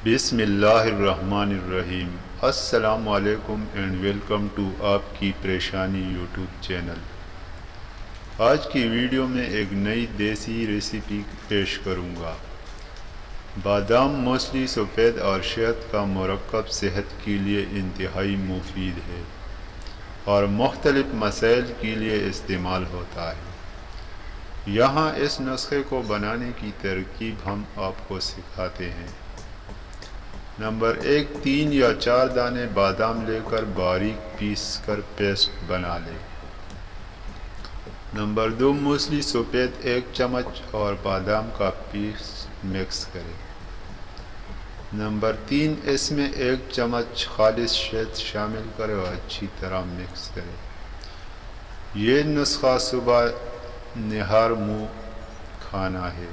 بسم اللہ الرحمن الرحیم۔ السلام علیکم اینڈ ویلکم ٹو آپ کی پریشانی یوٹیوب چینل۔ آج کی ویڈیو میں ایک نئی دیسی ریسیپی پیش کروں گا۔ بادام، موسلی، سفید اور شہد کا مرکب صحت کے لیے انتہائی مفید ہے اور مختلف مسائل کے لیے استعمال ہوتا ہے۔ یہاں اس نسخے کو بنانے کی ترکیب ہم آپ کو سکھاتے ہیں۔ نمبر 1، 3 یا 4 دانے بادام لے کر باریک پیس کر پیسٹ بنا لیں۔ نمبر 2، موسلی سفید 1 چمچ اور بادام کا پیس مکس کریں۔ نمبر 3، اس میں 1 چمچ خالص شہد شامل کریں اور اچھی طرح مکس کریں۔ یہ نسخہ صبح نہار منہ کھانا ہے۔